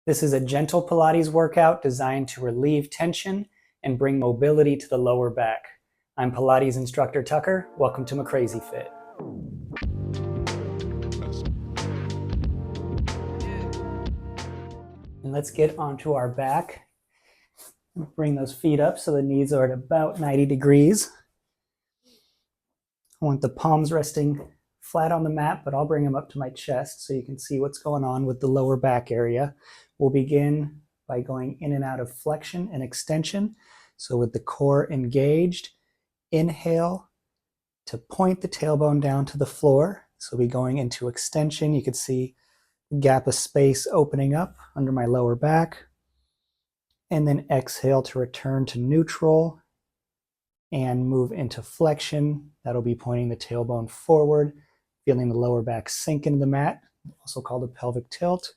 This is a gentle Pilates workout designed to relieve tension and bring mobility to the lower back. I'm Pilates instructor Tucker. Welcome to McCrazy Fit. And let's get onto our back. Bring those feet up so the knees are at about 90 degrees. I want the palms resting flat on the mat, but I'll bring them up to my chest so you can see what's going on with the lower back area. We'll begin by going in and out of flexion and extension. So with the core engaged, inhale to point the tailbone down to the floor. So we'll be going into extension. You can see a gap of space opening up under my lower back. And then exhale to return to neutral and move into flexion. That'll be pointing the tailbone forward, feeling the lower back sink into the mat, also called a pelvic tilt.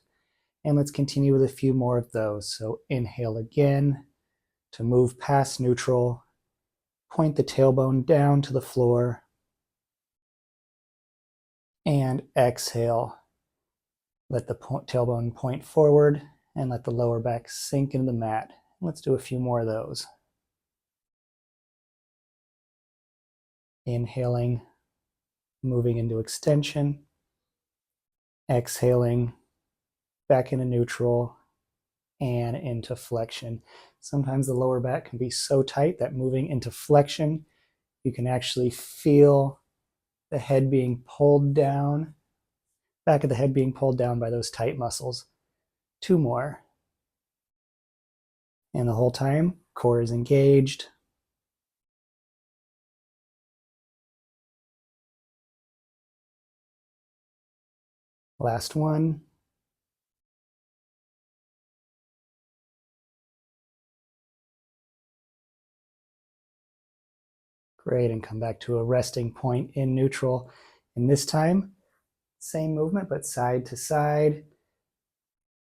And let's continue with a few more of those. So inhale again to move past neutral, point the tailbone down to the floor, and exhale. Let the tailbone point forward and let the lower back sink into the mat. Let's do a few more of those. Inhaling, moving into extension, exhaling, back into neutral, and into flexion. Sometimes the lower back can be so tight that moving into flexion, you can actually feel the head being pulled down, back of the head being pulled down by those tight muscles. Two more. And the whole time, core is engaged. Last one. Great, and come back to a resting point in neutral. And this time, same movement, but side to side.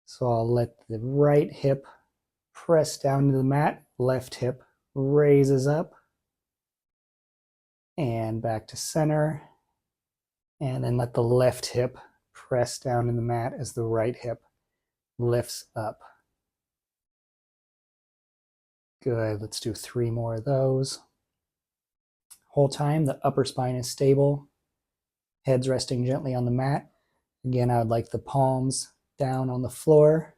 So I'll let the right hip press down to the mat, left hip raises up, and back to center. And then let the left hip press down in the mat as the right hip lifts up. Good, let's do 3 more of those. Whole time, the upper spine is stable. Head's resting gently on the mat. Again, I would like the palms down on the floor.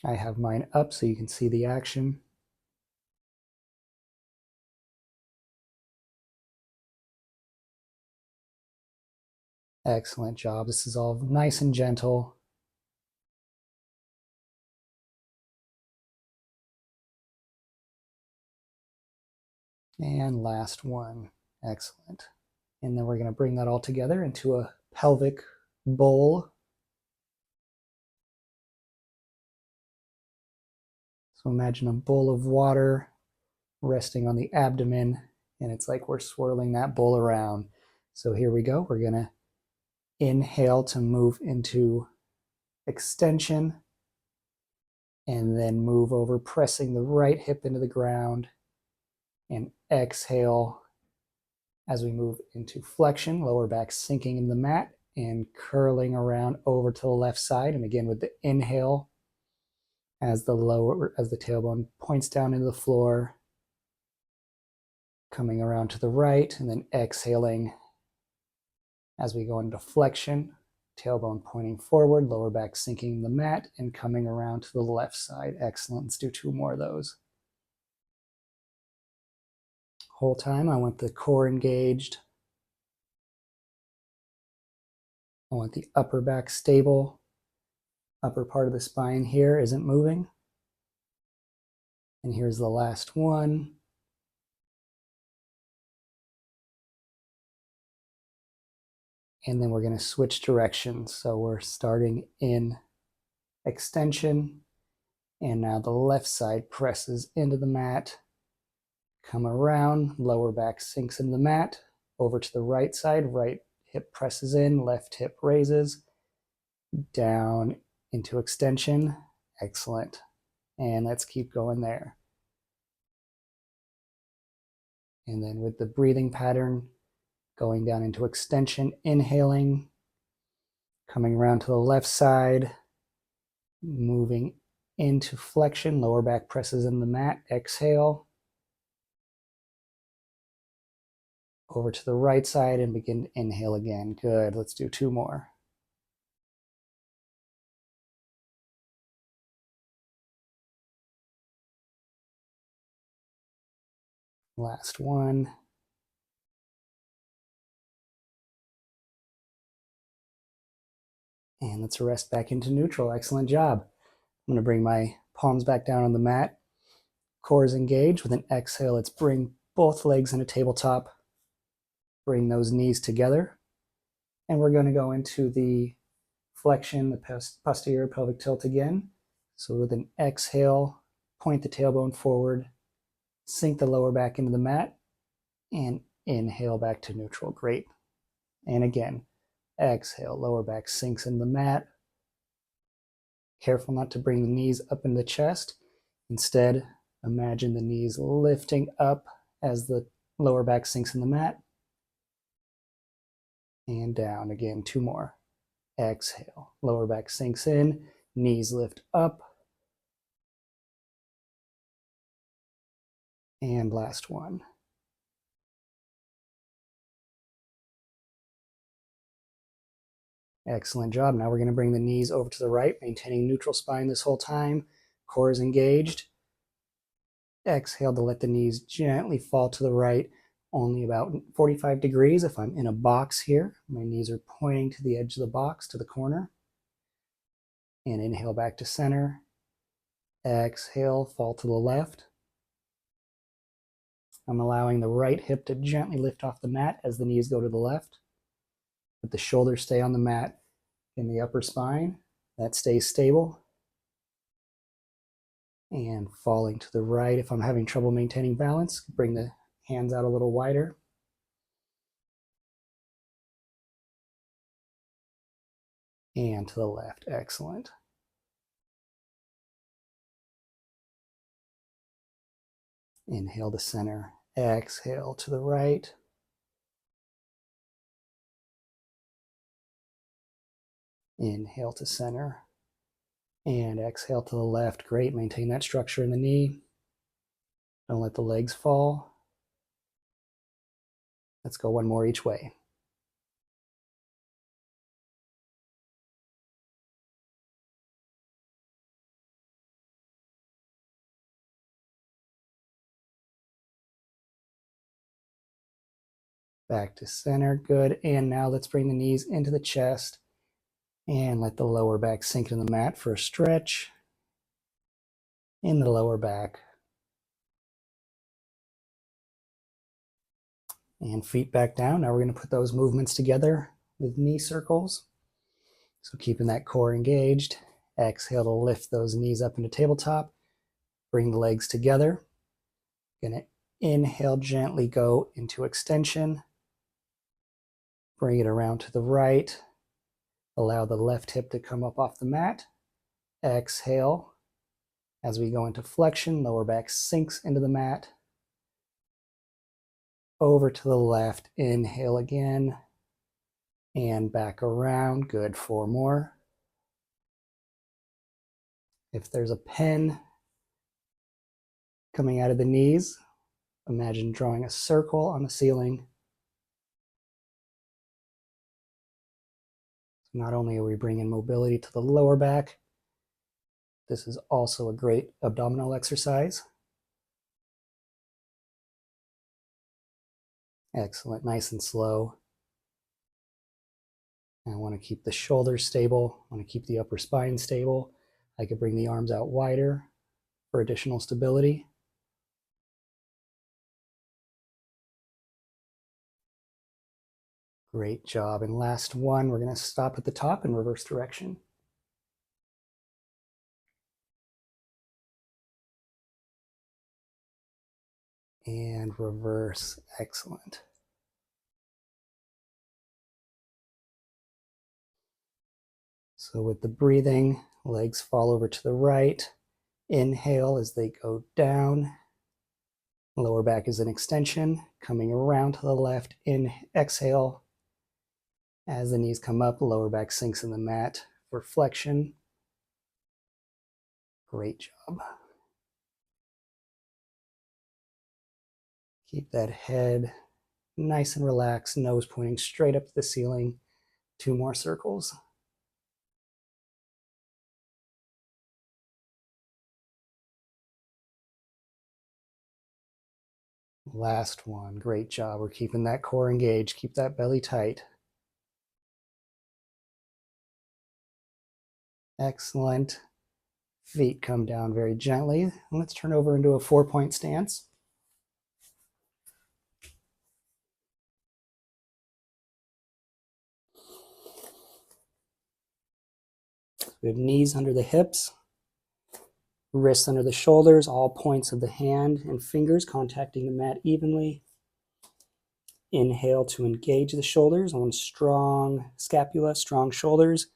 I have mine up so you can see the action. Excellent job. This is all nice and gentle. And last one. Excellent. And then we're going to bring that all together into a pelvic bowl. So imagine a bowl of water resting on the abdomen, and it's like we're swirling that bowl around. So here we go. We're going to inhale to move into extension, and then move over, pressing the right hip into the ground, and exhale as we move into flexion, lower back sinking in the mat and curling around over to the left side. And again with the inhale, as the tailbone points down into the floor, coming around to the right, and then exhaling as we go into flexion, tailbone pointing forward, lower back sinking in the mat and coming around to the left side. Excellent. Let's do 2 more of those. Whole time, I want the core engaged. I want the upper back stable. Upper part of the spine here isn't moving. And here's the last one. And then we're going to switch directions. So we're starting in extension. And now the left side presses into the mat. Come around, lower back sinks into the mat. Over to the right side, right hip presses in, left hip raises. Down into extension. Excellent. And let's keep going there. And then with the breathing pattern, going down into extension, inhaling, Coming around to the left side, moving into flexion, lower back presses in the mat, exhale. Over to the right side and begin to inhale again. Good, let's do 2 more. Last one. And let's rest back into neutral. Excellent job. I'm going to bring my palms back down on the mat. Core is engaged. With an exhale, let's bring both legs in a tabletop. Bring those knees together. And we're going to go into the flexion, the posterior pelvic tilt again. So with an exhale, point the tailbone forward, sink the lower back into the mat, and inhale back to neutral. Great. And again, exhale, lower back sinks in the mat. Careful not to bring the knees up into the chest. Instead, imagine the knees lifting up as the lower back sinks in the mat. And down again, 2 more. Exhale, lower back sinks in, knees lift up. And last one. Excellent job. Now we're going to bring the knees over to the right, maintaining neutral spine this whole time. Core is engaged. Exhale to let the knees gently fall to the right, only about 45 degrees. If I'm in a box here, my knees are pointing to the edge of the box, to the corner. And inhale back to center. Exhale, fall to the left. I'm allowing the right hip to gently lift off the mat as the knees go to the left. Let the shoulders stay on the mat in the upper spine. That stays stable. And falling to the right. If I'm having trouble maintaining balance, bring the hands out a little wider. And to the left. Excellent. Inhale to center. Exhale to the right. Inhale to center. And exhale to the left. Great. Maintain that structure in the knee. Don't let the legs fall. Let's go 1 more each way. Back to center. Good. And now let's bring the knees into the chest and let the lower back sink in the mat for a stretch in the lower back. And feet back down. Now we're going to put those movements together with knee circles. So keeping that core engaged. Exhale to lift those knees up into tabletop. Bring the legs together. Going to inhale, gently go into extension. Bring it around to the right. Allow the left hip to come up off the mat. Exhale. As we go into flexion, lower back sinks into the mat. Over to the left, inhale again. And back around, good, 4 more. If there's a pen coming out of the knees, imagine drawing a circle on the ceiling. So not only are we bringing mobility to the lower back, this is also a great abdominal exercise. Excellent, nice and slow. I want to keep the shoulders stable. I want to keep the upper spine stable. I could bring the arms out wider for additional stability. Great job. And last one, we're going to stop at the top in reverse direction. And reverse. Excellent. So with the breathing, legs fall over to the right. Inhale as they go down. Lower back is an extension. Coming around to the left. Exhale. As the knees come up, the lower back sinks in the mat for flexion. Great job. Keep that head nice and relaxed, nose pointing straight up to the ceiling. 2 more circles. Last one. Great job. We're keeping that core engaged. Keep that belly tight. Excellent. Feet come down very gently. Let's turn over into a 4-point stance. We have knees under the hips, wrists under the shoulders, all points of the hand and fingers contacting the mat evenly. Inhale to engage the shoulders. I want strong scapula, strong shoulders.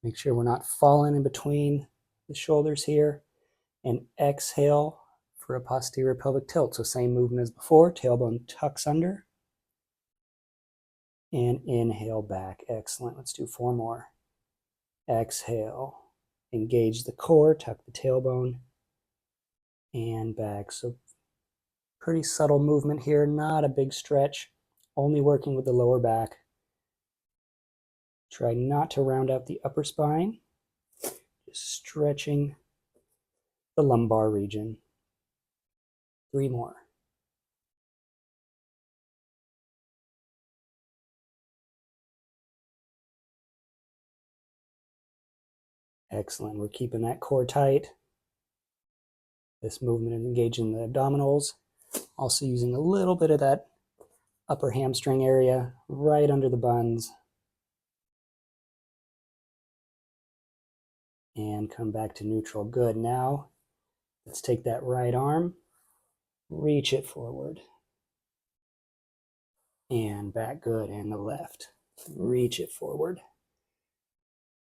Make sure we're not falling in between the shoulders here. And exhale for a posterior pelvic tilt. So same movement as before, tailbone tucks under. And inhale back. Excellent. Let's do 4 more. Exhale. Engage the core, tuck the tailbone, and back. So pretty subtle movement here, not a big stretch, only working with the lower back. Try not to round out the upper spine, just stretching the lumbar region. 3 more. Excellent. We're keeping that core tight. This movement is engaging the abdominals. Also using a little bit of that upper hamstring area right under the buns. And come back to neutral. Good. Now, let's take that right arm, reach it forward. And back. Good. And the left. Reach it forward.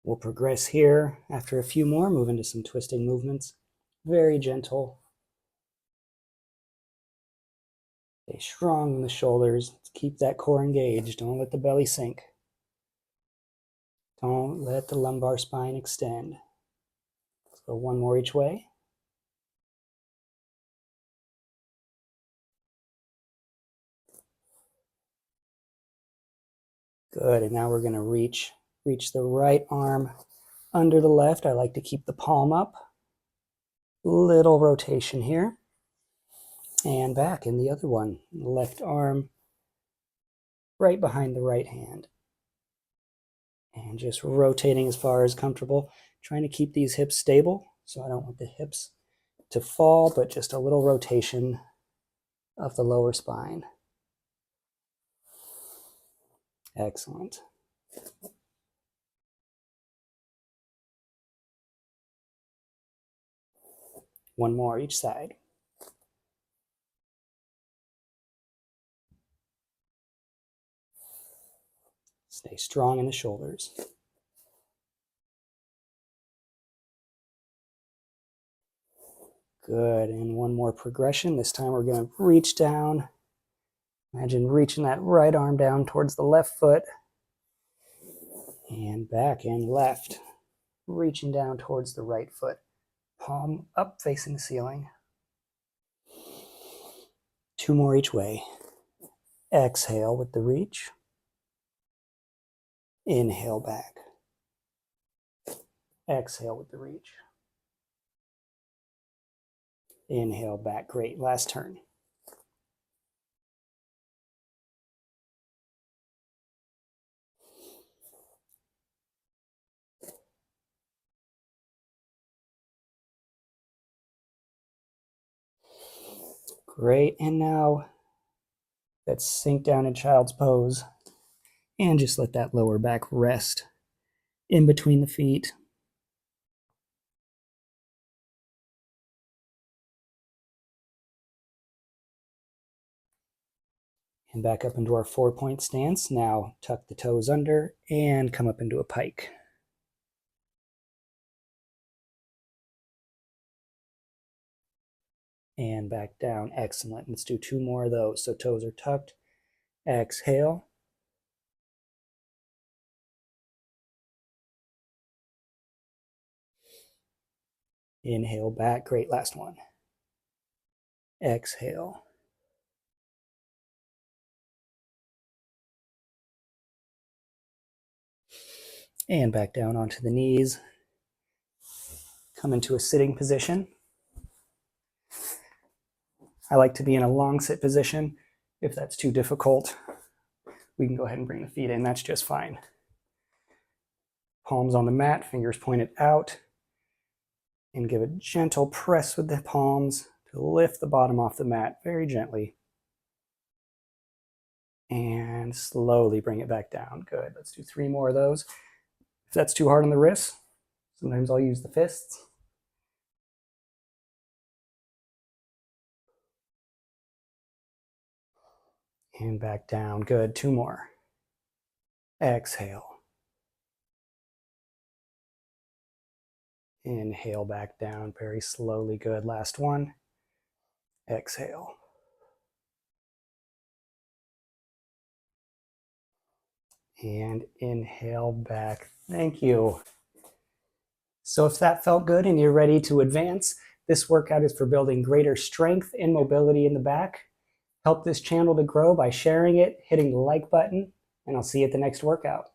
We'll progress here after a few more, move into some twisting movements. Very gentle. Stay strong in the shoulders. Keep that core engaged. Don't let the belly sink. Don't let the lumbar spine extend. Let's go 1 more each way. Good, and now we're going to reach the right arm under the left. I like to keep the palm up. Little rotation here. And back in the other one. Left arm right behind the right hand. And just rotating as far as comfortable. Trying to keep these hips stable, so I don't want the hips to fall, but just a little rotation of the lower spine. Excellent. One more each side. Stay strong in the shoulders. Good, and 1 more progression. This time we're going to reach down. Imagine reaching that right arm down towards the left foot. And back and left. Reaching down towards the right foot. Palm up facing the ceiling. 2 more each way. Exhale with the reach. Inhale back. Exhale with the reach. Inhale back. Great. Last turn. Great. And now let's sink down in child's pose and just let that lower back rest in between the feet. And back up into our 4-point stance. Now tuck the toes under and come up into a pike. And back down. Excellent. Let's do 2 more of those. So toes are tucked. Exhale. Inhale back. Great. Last one. Exhale. And back down onto the knees. Come into a sitting position. I like to be in a long sit position. If that's too difficult, we can go ahead and bring the feet in. That's just fine. Palms on the mat, fingers pointed out. And give a gentle press with the palms to lift the bottom off the mat very gently. And slowly bring it back down. Good. Let's do 3 more of those. If that's too hard on the wrists, sometimes I'll use the fists. And back down. Good. 2 more. Exhale. Inhale back down very slowly. Good. Last one. Exhale. And inhale back. Thank you. So if that felt good and you're ready to advance, this workout is for building greater strength and mobility in the back. Help this channel to grow by sharing it, hitting the like button, and I'll see you at the next workout.